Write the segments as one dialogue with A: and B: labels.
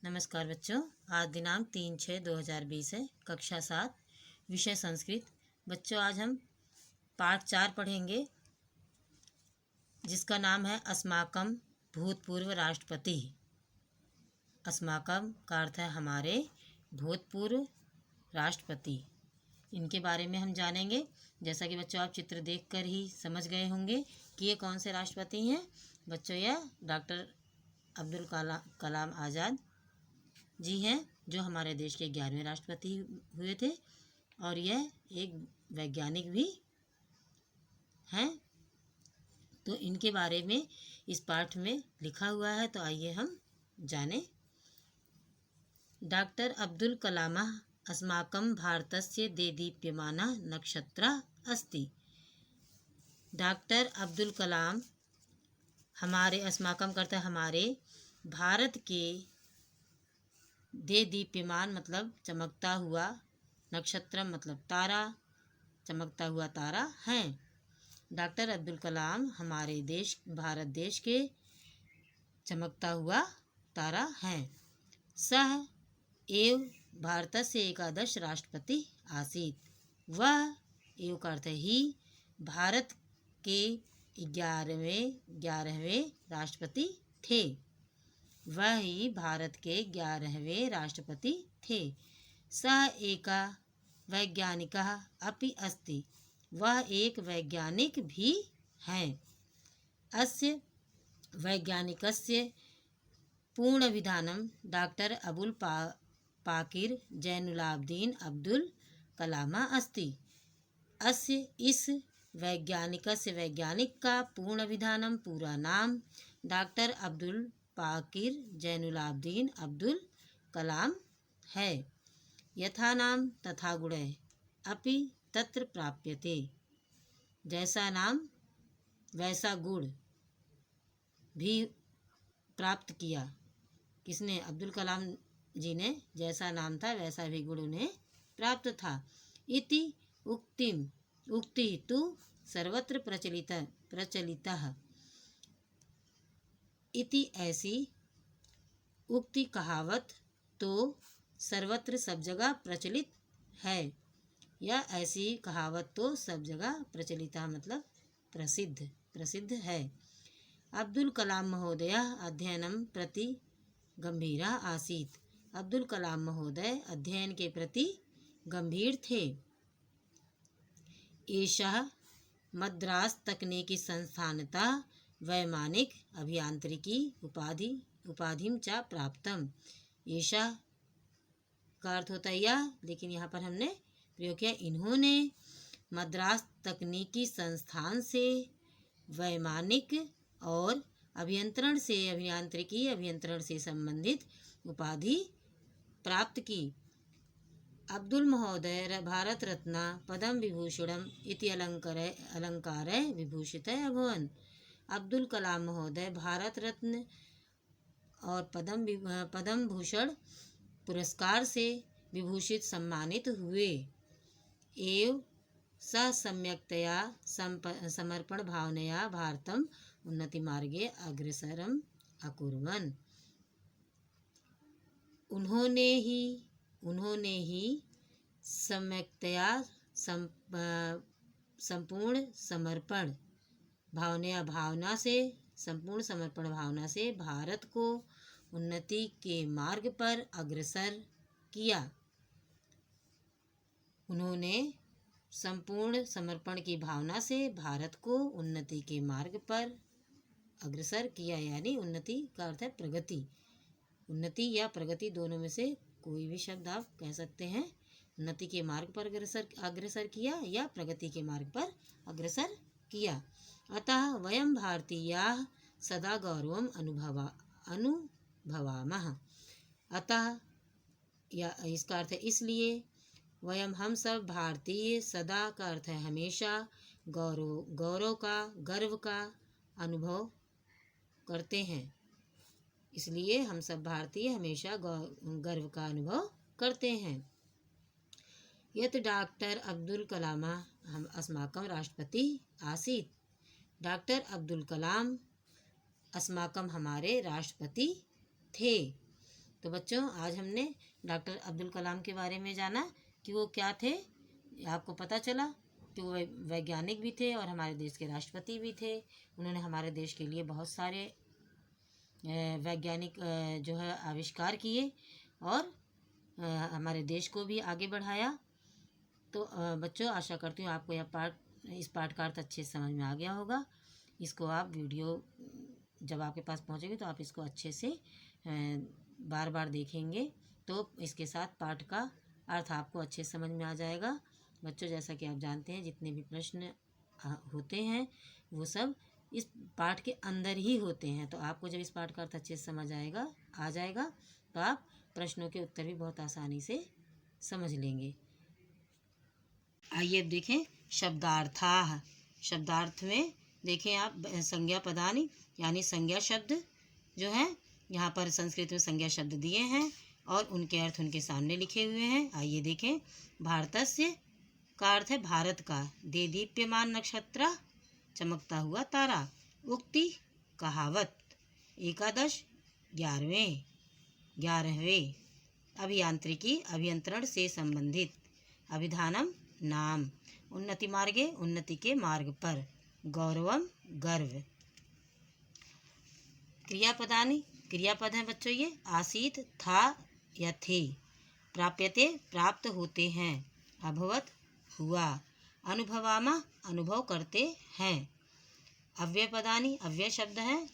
A: नमस्कार बच्चों। आज दिनांक 3/6/2020 है। कक्षा 7, विषय संस्कृत। बच्चों, आज हम पाठ 4 पढ़ेंगे, जिसका नाम है अस्माकम भूतपूर्व राष्ट्रपति। अस्माकम का अर्थ है हमारे, भूतपूर्व राष्ट्रपति। इनके बारे में हम जानेंगे। जैसा कि बच्चों आप चित्र देखकर ही समझ गए होंगे कि ये कौन से राष्ट्रपति हैं। बच्चों, यह डॉक्टर अब्दुल कलाम आज़ाद जी हैं, जो हमारे देश के 11वें राष्ट्रपति हुए थे, और यह एक वैज्ञानिक भी हैं। तो इनके बारे में इस पाठ में लिखा हुआ है, तो आइए हम जानें। डॉक्टर अब्दुल कलाम अस्माकं भारतस्य देदीप्यमानः नक्षत्रः अस्ति। डॉक्टर अब्दुल कलाम हमारे, अस्माकं करते हमारे, भारत के देदीप्यमान मतलब चमकता हुआ, नक्षत्र मतलब तारा, चमकता हुआ तारा हैं। डॉक्टर अब्दुल कलाम हमारे देश, भारत देश के चमकता हुआ तारा हैं। सह एव भारतस्य एकादश राष्ट्रपति आसीत्। वह, एव का अर्थ ही, भारत के 11वें राष्ट्रपति थे। वह ही भारत के 11वें राष्ट्रपति थे। सः एका वैज्ञानिकः अपि अस्ति। वह एक वैज्ञानिक भी हैं। अस्य वैज्ञानिकस्य पूर्णविधानं डॉक्टर अबुल पाकिर जैनुलाब्दीन अब्दुल कलाम अस्ति। अस्य, इस वैज्ञानिकस्य, वैज्ञानिक का पूर्ण विधानम, पूरा नाम डॉक्टर अब्दुल पाकिर जैनुलाब्दीन अब्दुल कलाम है। यथा नाम तथा गुणः अपि तत्र प्राप्यते। जैसा नाम वैसा गुण भी प्राप्त किया। किसने? अब्दुल कलाम जी ने। जैसा नाम था वैसा भी गुण उन्हें प्राप्त था। इति उक्ति तु सर्वत्र प्रचलितः। इति, ऐसी, उक्ति कहावत तो सर्वत्र सब जगह प्रचलित है। या ऐसी कहावत तो सब जगह प्रचलित मतलब प्रसिद्ध है। अब्दुल कलाम महोदय अध्ययनं प्रति गंभीरा आसीत्। अब्दुल कलाम महोदय अध्ययन के प्रति गंभीर थे। एषः मद्रास तकनीकी संस्थानतः वैमानिक अभियांत्रिकी उपाधिं च प्राप्तम। एषा का अर्थ होता है यह, लेकिन यहाँ पर हमने प्रयोग किया इन्होंने मद्रास तकनीकी संस्थान से वैमानिक और अभियंत्रण से संबंधित उपाधि प्राप्त की। अब्दुल महोदय भारत रत्न पद्म विभूषणम इति अलंकारै विभूषितः अभवन्। अब्दुल कलाम महोदय भारत रत्न और पद्म भूषण पुरस्कार से विभूषित, सम्मानित हुए। एवं स सम्यक्तया समर्पण भावनया भारतम उन्नति मार्गे अग्रसरम अकुर्वन्। उन्होंने ही सम्यक्तया संपूर्ण समर्पण भावना से भारत को उन्नति के मार्ग पर अग्रसर किया। उन्होंने संपूर्ण समर्पण की भावना से भारत को उन्नति के मार्ग पर अग्रसर किया। यानी उन्नति का अर्थ है प्रगति। उन्नति या प्रगति दोनों में से कोई भी शब्द आप कह सकते हैं। उन्नति के मार्ग पर अग्रसर किया या प्रगति के मार्ग पर अग्रसर किया। अतः वयं भारतीयाः सदा गौरवम् अनुभवामः। अतः, या इसका अर्थ है इसलिए, वयम हम सब, भारतीय, सदा का अर्थ है हमेशा, गर्व का अनुभव करते हैं। इसलिए हम सब भारतीय हमेशा गर्व का अनुभव करते हैं। यत डॉक्टर अब्दुल कलाम हम अस्माकं राष्ट्रपति आसीत्। डॉक्टर अब्दुल कलाम अस्माकं हमारे राष्ट्रपति थे। तो बच्चों आज हमने डॉक्टर अब्दुल कलाम के बारे में जाना कि वो क्या थे। आपको पता चला कि वो वैज्ञानिक भी थे और हमारे देश के राष्ट्रपति भी थे। उन्होंने हमारे देश के लिए बहुत सारे वैज्ञानिक जो है आविष्कार किए और हमारे देश को भी आगे बढ़ाया। तो बच्चों आशा करती हूँ आपको इस पाठ का अर्थ अच्छे से समझ में आ गया होगा। इसको आप वीडियो जब आपके पास पहुँचेगी तो आप इसको अच्छे से बार बार देखेंगे तो इसके साथ पाठ का अर्थ आपको अच्छे से समझ में आ जाएगा। बच्चों जैसा कि आप जानते हैं जितने भी प्रश्न होते हैं वो सब इस पाठ के अंदर ही होते हैं। तो आपको जब इस पाठ का अर्थ अच्छे से समझ आ जाएगा तो आप प्रश्नों के उत्तर भी बहुत आसानी से समझ लेंगे। आइए अब देखें शब्दार्थाः। शब्दार्थ में देखें आप संज्ञा पदानि यानी संज्ञा शब्द जो है यहाँ पर संस्कृत में संज्ञा शब्द दिए हैं और उनके अर्थ उनके सामने लिखे हुए हैं। आइए देखें। भारतस्य का अर्थ है भारत का। देदीप्यमान नक्षत्र चमकता हुआ तारा। उक्ति कहावत। एकादश 11वें। अभियांत्रिकी अभियंत्रण से संबंधित। अभिधानम नाम। उन्नति मार्गे उन्नति के मार्ग पर। गौरवम गर्व। क्रियापदानि क्रियापद हैं बच्चों ये। आसीत था या थे। प्राप्यते प्राप्त होते हैं। अभवत हुआ। अनुभवामा अनुभव करते हैं। अव्ययपदानि अव्यय शब्द हैं।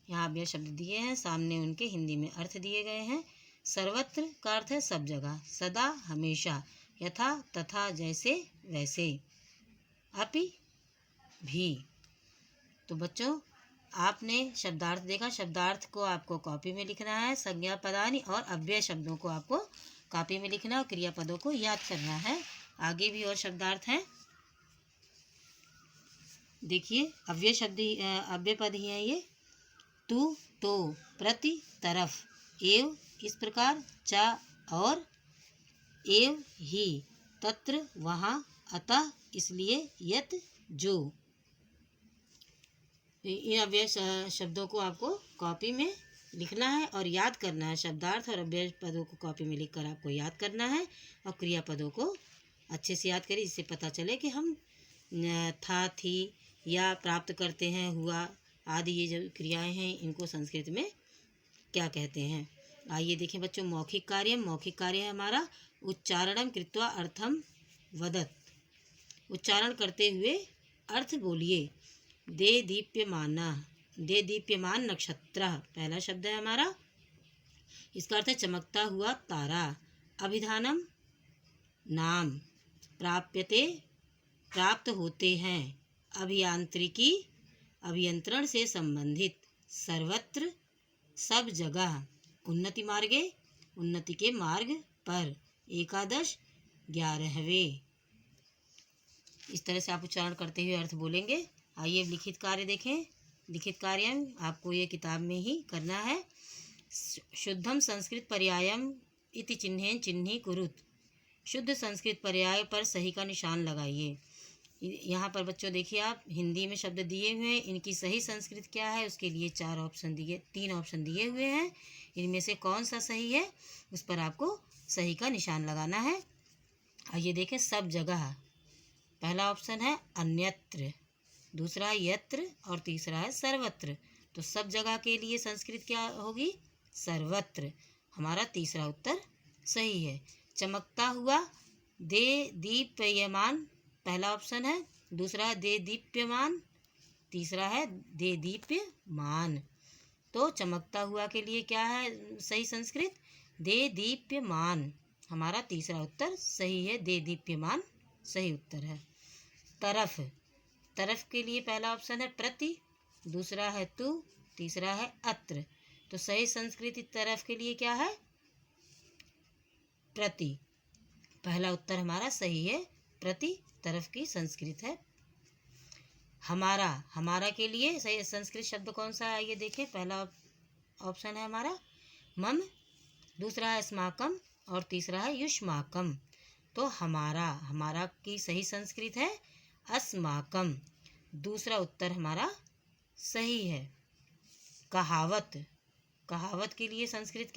A: यहाँ अव्यय शब्द दिए हैं सामने उनके हिंदी में अर्थ दिए गए हैं। सर्वत्र का अर्थ है सब जगह सदा हमेशा। यथा तथा जैसे वैसे। अपि भी। तो बच्चों आपने शब्दार्थ देखा। शब्दार्थ को आपको कॉपी में लिखना है। संज्ञा पदानि और अव्यय शब्दों को आपको कॉपी में लिखना और क्रियापदों को याद करना है। आगे भी और शब्दार्थ हैं। देखिए अव्यय पद ही हैं ये। तू तो प्रति तरफ। एव इस प्रकार। चा और। एव ही तत्र वहाँ। अतः इसलिए। यत जो। इन अव्यय शब्दों को आपको कॉपी में लिखना है और याद करना है। शब्दार्थ और अव्यय पदों को कॉपी में लिखकर आपको याद करना है और क्रियापदों को अच्छे से याद करिए जिससे पता चले कि हम था थी या प्राप्त करते हैं हुआ आदि ये जो क्रियाएं हैं इनको संस्कृत में क्या कहते हैं। आइए देखें बच्चों मौखिक कार्य। मौखिक कार्य है हमारा उच्चारणम कृत्वा अर्थम वदत। उच्चारण करते हुए अर्थ बोलिए। दे दीप्यमान नक्षत्र पहला शब्द है हमारा। इसका अर्थ है चमकता हुआ तारा। अभिधानम नाम। प्राप्यते प्राप्त होते हैं। अभियांत्रिकी अभियंत्रण से संबंधित। सर्वत्र सब जगह। उन्नति मार्गे उन्नति के मार्ग पर। एकादश 11वें। इस तरह से आप उच्चारण करते हुए अर्थ बोलेंगे। आइए लिखित कार्य देखें। लिखित कार्य आपको ये किताब में ही करना है। शुद्धम संस्कृत पर्यायम इति चिन्हेन चिन्ही कुरुत। शुद्ध संस्कृत पर्याय पर सही का निशान लगाइए। यहाँ पर बच्चों देखिए आप हिंदी में शब्द दिए हुए हैं। इनकी सही संस्कृत क्या है उसके लिए 3 ऑप्शन दिए हुए हैं। इनमें से कौन सा सही है उस पर आपको सही का निशान लगाना है। आइए देखें सब जगह। पहला ऑप्शन है अन्यत्र, दूसरा है यत्र और तीसरा है सर्वत्र। तो सब जगह के लिए संस्कृत क्या होगी? सर्वत्र। हमारा तीसरा उत्तर सही है। चमकता हुआ दे दीप्यमान पहला ऑप्शन है, दूसरा है दे दीप्यमान, तीसरा है दे दीप्यमान। तो चमकता हुआ के लिए क्या है सही संस्कृत? दे दीप्यमान। हमारा तीसरा उत्तर सही है, दे दीप्यमान सही उत्तर है। तरफ, तरफ के लिए पहला ऑप्शन है प्रति, दूसरा है तु, तीसरा है अत्र। तो सही संस्कृत तरफ के लिए क्या है? प्रति। पहला उत्तर हमारा सही है, प्रति तरफ की संस्कृत है। हमारा, हमारा के लिए सही संस्कृत शब्द कौन सा है? ये देखें, पहला ऑप्शन है हमारा मम, दूसरा है अस्माकम और तीसरा है युष्माकम। तो हमारा, हमारा की सही संस्कृत है अस्माकम। दूसरा उत्तर हमारा सही है। कहावत, कहावत के लिए संस्कृत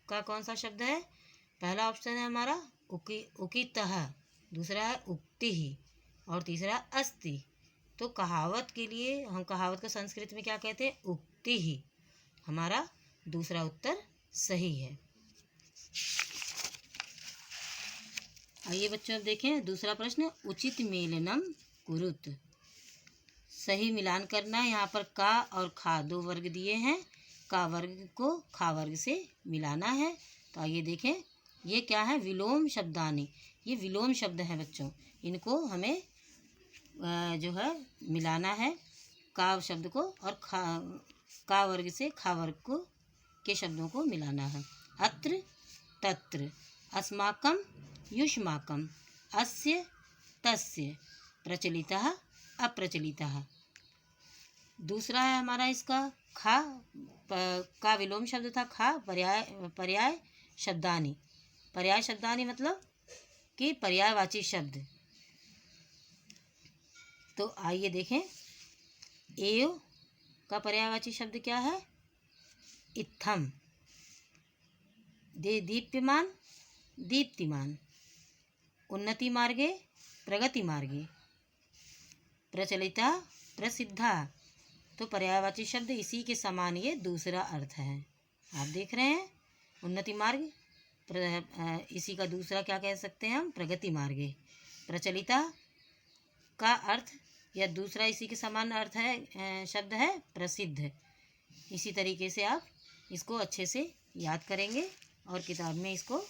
A: का कौन सा शब्द है? पहला ऑप्शन है हमारा उकितः, दूसरा है उक्ति ही, और तीसरा अस्ति। तो कहावत के लिए हम कहावत को संस्कृत में क्या कहते हैं? उक्ति ही। हमारा दूसरा उत्तर सही है। आइए बच्चों, अब देखें दूसरा प्रश्न। उचित मेलनम कुरुत, सही मिलान करना है। यहाँ पर का और खा दो वर्ग दिए हैं, का वर्ग को खा वर्ग से मिलाना है। तो आइए देखें, ये क्या है? विलोम शब्दानी। ये विलोम शब्द हैं बच्चों, इनको हमें जो है मिलाना है, का शब्द को और का वर्ग से खा वर्ग को के शब्दों को मिलाना है। अत्र तत्र, अस्माकं युष्माकं, अस्य तस्य, प्रचलितः अप्रचलितः। दूसरा है हमारा इसका खा, का विलोम शब्द था खा, पर्याय शब्दानी। पर्याय शब्दानी मतलब कि पर्यायवाची शब्द। तो आइए देखें, एव का पर्यायवाची शब्द क्या है? इत्थम। दीप्यमान, दीप्तिमान। उन्नति मार्गे, प्रगति मार्गे। प्रचलिता, प्रसिद्धा। तो पर्यायवाची शब्द इसी के समान ये दूसरा अर्थ है। आप देख रहे हैं, उन्नति मार्ग, इसी का दूसरा क्या कह सकते हैं हम? प्रगति मार्गे। प्रचलिता का अर्थ या दूसरा इसी के समान अर्थ है, शब्द है प्रसिद्ध। इसी तरीके से आप इसको अच्छे से याद करेंगे और किताब में इसको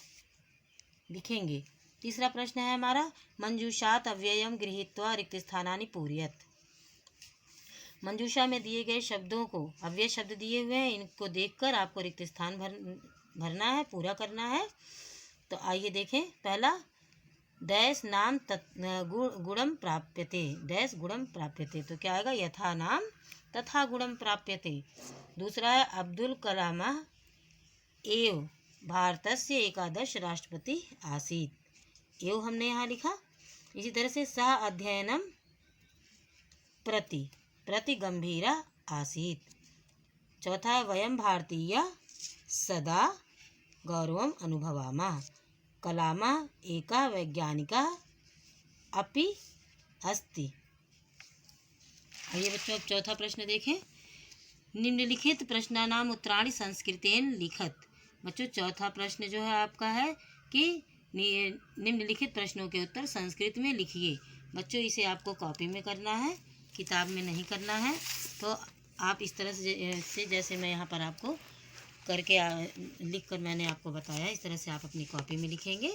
A: लिखेंगे। तीसरा प्रश्न है हमारा, मंजूषात अव्ययम गृहीत्वा रिक्त स्थानानि पूरयत। मंजूषा में दिए गए शब्दों को, अव्यय शब्द दिए हुए हैं, इनको देखकर आपको रिक्त स्थान भरना है, पूरा करना है। तो आइए देखें, पहला डैश नाम गुणम प्राप्यते, डैश गुणम प्राप्यते। तो क्या आएगा? यथा नाम तथा गुणम प्राप्यते। दूसरा है अब्दुल कलाम एव भारतस्य एकादश राष्ट्रपति आसीत। एव हमने यहाँ लिखा। इसी तरह से सह अध्ययनम प्रति गंभीरा आसीत। चौथा है वयम भारतीय सदा गौरवम अनुभवामः, कलामा एका वैज्ञानिका अपि अस्ति। आइए बच्चों, अब चौथा प्रश्न देखें। निम्नलिखित प्रश्नानाम उत्तराणि संस्कृतेन लिखत। बच्चों, चौथा प्रश्न जो है आपका है कि निम्नलिखित प्रश्नों के उत्तर संस्कृत में लिखिए। बच्चों, इसे आपको कॉपी में करना है, किताब में नहीं करना है। तो आप इस तरह से जैसे मैं यहाँ पर आपको करके लिख कर मैंने आपको बताया, इस तरह से आप अपनी कॉपी में लिखेंगे।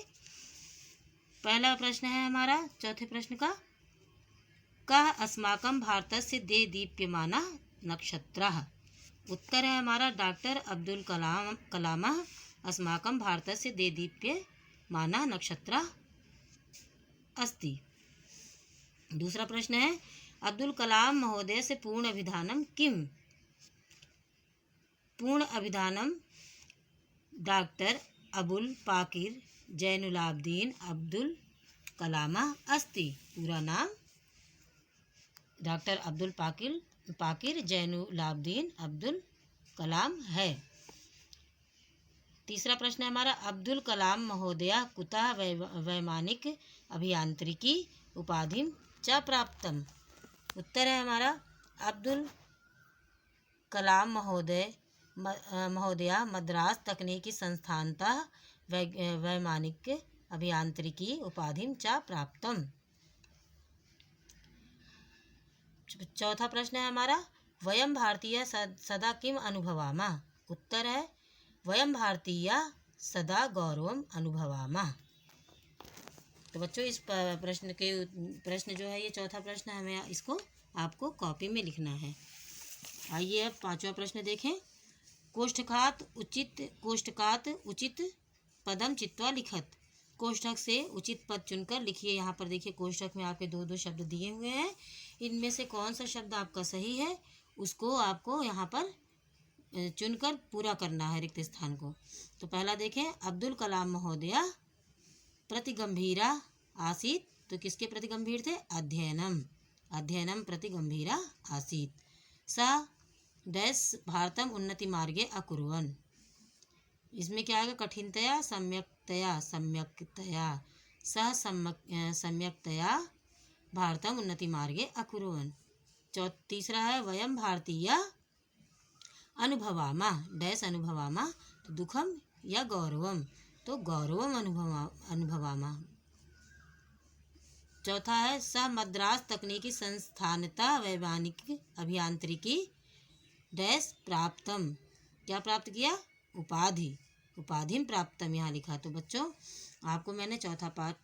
A: पहला प्रश्न है हमारा चौथे प्रश्न का अस्माकं भारतस्य दे दीप्यमानः नक्षत्रः। उत्तर है हमारा डॉक्टर अब्दुल कलाम अस्माकं भारतस्य दे दीप्यमानः नक्षत्रः अस्ति। दूसरा प्रश्न है अब्दुल कलाम महोदय से पूर्ण अभिधानम किम। पूर्ण अभिधानम डॉक्टर अबुल पाकिर जैनुलाब्दीन अब्दुल कलाम अस्ति। पूरा नाम डॉक्टर अब्दुल पाकिर जैनुलाब्दीन अब्दुल कलाम है। तीसरा प्रश्न है हमारा अब्दुल कलाम महोदया कुतः वैमानिक अभियांत्रिकी उपाधिं च प्राप्तम। उत्तर है हमारा अब्दुल कलाम महोदया मद्रास तकनीकी संस्थानतः वैमानिक अभियांत्रिकी उपाधिं च प्राप्तम। चौथा प्रश्न है हमारा वयम भारतीय सदा किम अनुभवामः। उत्तर है वयम भारतीय सदा गौरवम अनुभवामः। तो बच्चों, इस प्रश्न जो है ये चौथा प्रश्न हमें इसको आपको कॉपी में लिखना है। आइए अब पांचवा प्रश्न देखें। कोष्ठकात उचित पदम चित्वा लिखत। कोष्ठक से उचित पद चुनकर लिखिए। यहाँ पर देखिए कोष्ठक में आपके दो शब्द दिए हुए हैं, इनमें से कौन सा शब्द आपका सही है उसको आपको यहाँ पर चुनकर पूरा करना है रिक्त स्थान को। तो पहला देखें अब्दुल कलाम महोदया प्रति गंभीरा आसीत। तो किसके प्रति गंभीर थे? अध्ययनम प्रति गंभीरा आसीत। सा डैश भारतम उन्नति मार्गे अकुर्वन्। इसमें क्या आएगा? कठिनतया सम्यक्तया सह सम्यक्तया भारतम उन्नति मार्गे अकुर्वन्। तीसरा है वयम भारतीय अनुभवामः डैश अनुभवामः, तो दुखम या गौरवम, तो गौरवम अनुभवामः। चौथा है सह मद्रास तकनीकी संस्थानतः वैमानिक अभियांत्रिकी डैश प्राप्तम, क्या प्राप्त किया? उपाधिम प्राप्तम यहाँ लिखा। तो बच्चों आपको मैंने चौथा पाठ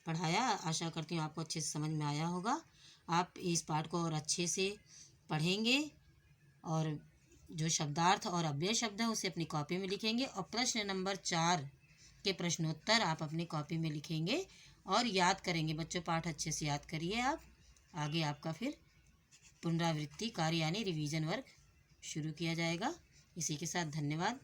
A: पढ़ाया, आशा करती हूँ आपको अच्छे से समझ में आया होगा। आप इस पाठ को और अच्छे से पढ़ेंगे और जो शब्दार्थ और अव्यय शब्द हैं उसे अपनी कॉपी में लिखेंगे और प्रश्न नंबर 4 के प्रश्नोत्तर आप अपनी कॉपी में लिखेंगे और याद करेंगे। बच्चों पाठ अच्छे से याद करिए। आप आगे आपका फिर पुनरावृत्ति कार्य यानी रिवीजन वर्क शुरू किया जाएगा। इसी के साथ धन्यवाद।